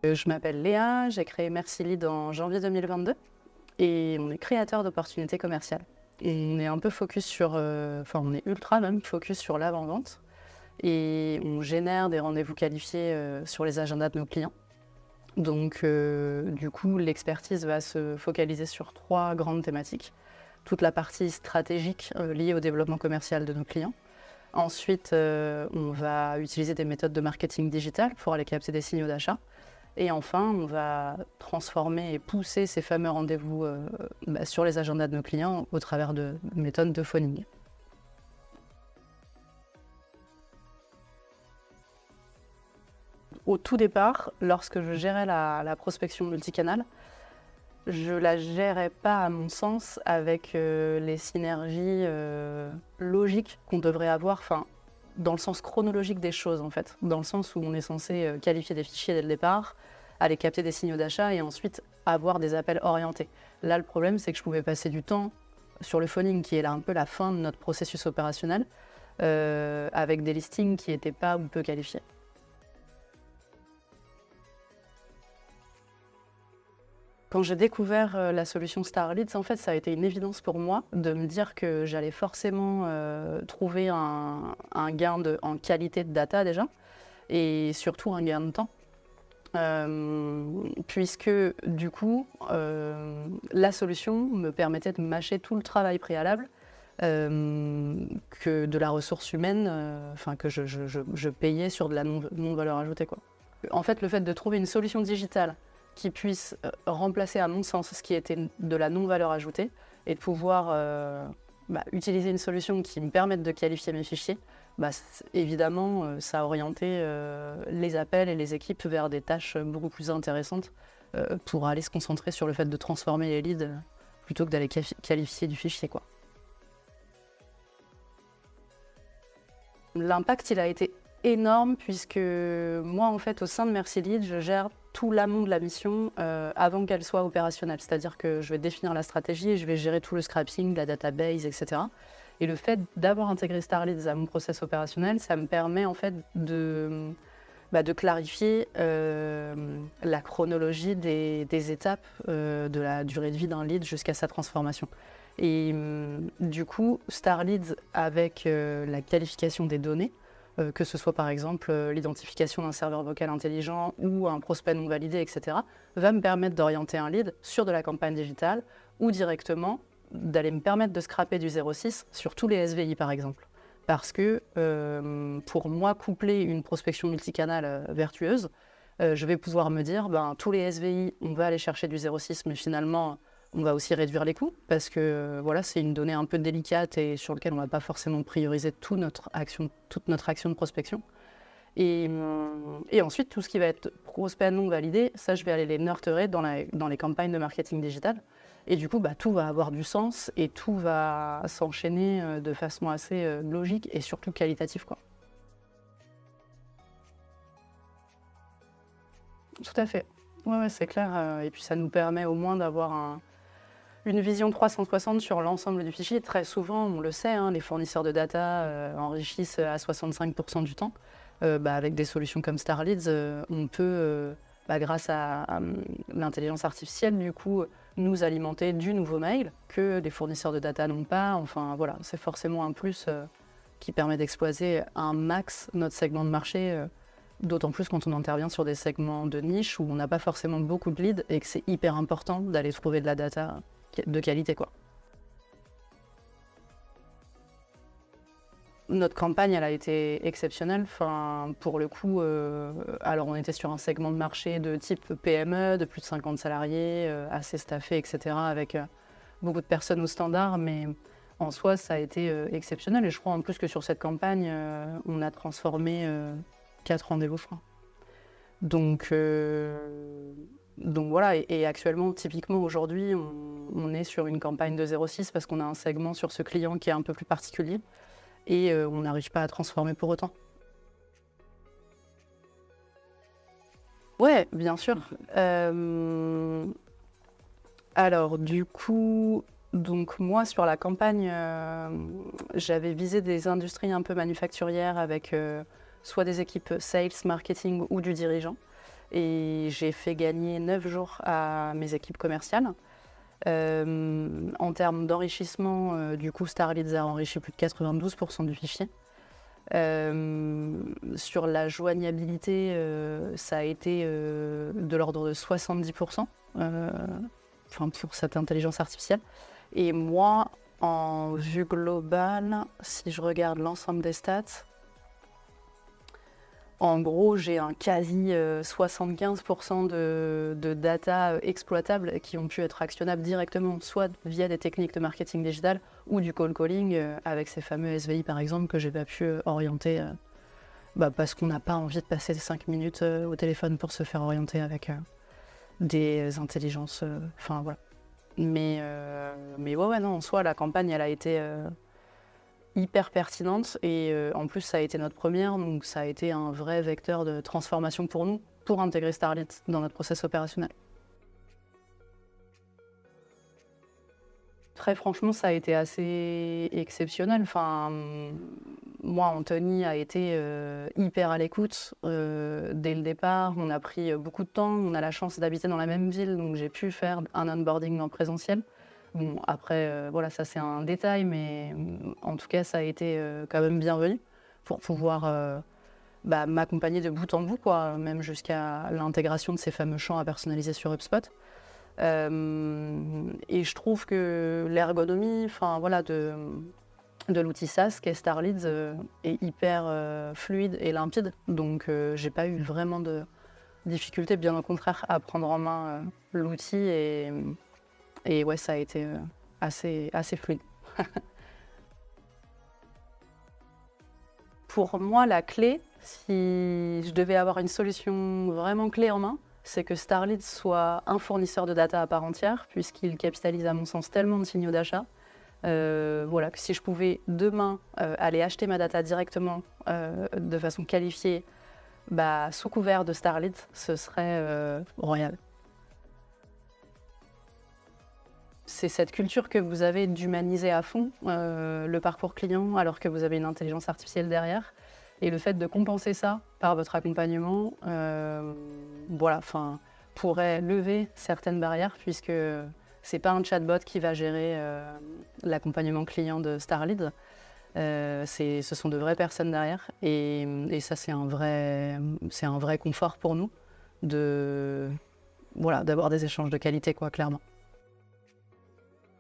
Je m'appelle Léa, j'ai créé Merci Lead en janvier 2022 et on est créateur d'opportunités commerciales. On est un peu focus sur, on est ultra même focus sur l'avant-vente et on génère des rendez-vous qualifiés sur les agendas de nos clients. Donc du coup, l'expertise va se focaliser sur 3 grandes thématiques. Toute la partie stratégique liée au développement commercial de nos clients. Ensuite, on va utiliser des méthodes de marketing digital pour aller capter des signaux d'achat. Et enfin, on va transformer et pousser ces fameux rendez-vous sur les agendas de nos clients au travers de méthodes de phoning. Au tout départ, lorsque je gérais la prospection multicanal, je ne la gérais pas, à mon sens, avec les synergies logiques qu'on devrait avoir, dans le sens chronologique des choses, en fait. Dans le sens où on est censé qualifier des fichiers dès le départ, aller capter des signaux d'achat et ensuite avoir des appels orientés. Là, le problème, c'est que je pouvais passer du temps sur le phoning, qui est là un peu la fin de notre processus opérationnel, avec des listings qui n'étaient pas ou peu qualifiés. Quand j'ai découvert la solution StarLeads, en fait, ça a été une évidence pour moi de me dire que j'allais forcément trouver un gain en qualité de data déjà, et surtout un gain de temps. Puisque du coup, la solution me permettait de mâcher tout le travail préalable que de la ressource humaine, que je payais sur de la non-valeur ajoutée, quoi. En fait, le fait de trouver une solution digitale qui puisse remplacer, à mon sens, ce qui était de la non-valeur ajoutée et de pouvoir utiliser une solution qui me permette de qualifier mes fichiers, évidemment, ça a orienté les appels et les équipes vers des tâches beaucoup plus intéressantes pour aller se concentrer sur le fait de transformer les leads plutôt que d'aller qualifier du fichier, quoi. L'impact, il a été énorme puisque moi, en fait, au sein de Merci Lead, je gère tout l'amont de la mission avant qu'elle soit opérationnelle. C'est-à-dire que je vais définir la stratégie et je vais gérer tout le scrapping, la database, etc. Et le fait d'avoir intégré StarLeads à mon process opérationnel, ça me permet en fait de clarifier la chronologie des étapes de la durée de vie d'un lead jusqu'à sa transformation. Et du coup, StarLeads, avec la qualification des données, que ce soit par exemple l'identification d'un serveur vocal intelligent ou un prospect non validé, etc., va me permettre d'orienter un lead sur de la campagne digitale ou directement d'aller me permettre de scraper du 06 sur tous les SVI, par exemple. Parce que pour moi, coupler une prospection multicanal vertueuse, je vais pouvoir me dire, tous les SVI, on va aller chercher du 06, mais finalement, on va aussi réduire les coûts, parce que c'est une donnée un peu délicate et sur laquelle on ne va pas forcément prioriser toute notre action de prospection. Et ensuite, tout ce qui va être prospect non validé, ça, je vais aller les nurturer dans les campagnes de marketing digital. Et du coup, tout va avoir du sens et tout va s'enchaîner de façon assez logique et surtout qualitative, quoi. Tout à fait. Ouais, c'est clair. Et puis, ça nous permet au moins d'avoir une vision 360 sur l'ensemble du fichier. Très souvent, on le sait, les fournisseurs de data enrichissent à 65% du temps. Avec des solutions comme StarLeads, on peut, grâce à l'intelligence artificielle, du coup, nous alimenter du nouveau mail que les fournisseurs de data n'ont pas. Enfin, voilà, c'est forcément un plus qui permet d'exploiter un max notre segment de marché, d'autant plus quand on intervient sur des segments de niche où on n'a pas forcément beaucoup de leads et que c'est hyper important d'aller trouver de la data de qualité, quoi. Notre campagne, elle a été exceptionnelle. Pour le coup, alors on était sur un segment de marché de type PME, de plus de 50 salariés, assez staffé, etc., avec beaucoup de personnes au standard, mais en soi, ça a été exceptionnel. Et je crois en plus que sur cette campagne, on a transformé 4 rendez-vous francs. Donc voilà, et actuellement, typiquement aujourd'hui, on est sur une campagne de 0,6 parce qu'on a un segment sur ce client qui est un peu plus particulier et on n'arrive pas à transformer pour autant. Ouais, bien sûr. Alors du coup, moi sur la campagne, j'avais visé des industries un peu manufacturières avec soit des équipes sales, marketing ou du dirigeant. et j'ai fait gagner 9 jours à mes équipes commerciales. En termes d'enrichissement, du coup, Starleads a enrichi plus de 92% du fichier. Sur la joignabilité, ça a été de l'ordre de 70%, pour cette intelligence artificielle. Et moi, en vue globale, si je regarde l'ensemble des stats, en gros, j'ai un quasi 75% de data exploitables qui ont pu être actionnables directement, soit via des techniques de marketing digital ou du call calling avec ces fameux SVI par exemple que j'ai pas pu orienter parce qu'on n'a pas envie de passer 5 minutes au téléphone pour se faire orienter avec des intelligences. Enfin voilà. Mais ouais, non, en soi, la campagne, elle a été hyper pertinente et en plus ça a été notre première, donc ça a été un vrai vecteur de transformation pour nous, pour intégrer Starleads dans notre process opérationnel. Très franchement, ça a été assez exceptionnel. Enfin, moi, Anthony a été hyper à l'écoute dès le départ. On a pris beaucoup de temps. On a la chance d'habiter dans la même ville, donc j'ai pu faire un onboarding en présentiel. Bon, après, voilà, ça c'est un détail, mais en tout cas, ça a été quand même bienvenu pour pouvoir m'accompagner de bout en bout, quoi, même jusqu'à l'intégration de ces fameux champs à personnaliser sur HubSpot. Et je trouve que l'ergonomie, voilà, de l'outil SaaS qu'est Starleads est hyper fluide et limpide. Donc, j'ai pas eu vraiment de difficulté, bien au contraire, à prendre en main l'outil et ouais, ça a été assez fluide. Pour moi, la clé, si je devais avoir une solution vraiment clé en main, c'est que Starleads soit un fournisseur de data à part entière, puisqu'il capitalise à mon sens tellement de signaux d'achat. Voilà, que si je pouvais demain aller acheter ma data directement de façon qualifiée, sous couvert de Starleads, ce serait royal. C'est cette culture que vous avez d'humaniser à fond le parcours client alors que vous avez une intelligence artificielle derrière. Et le fait de compenser ça par votre accompagnement, pourrait lever certaines barrières puisque c'est pas un chatbot qui va gérer l'accompagnement client de Starleads. Ce sont de vraies personnes derrière et ça c'est un vrai confort pour nous d'avoir des échanges de qualité, quoi, clairement.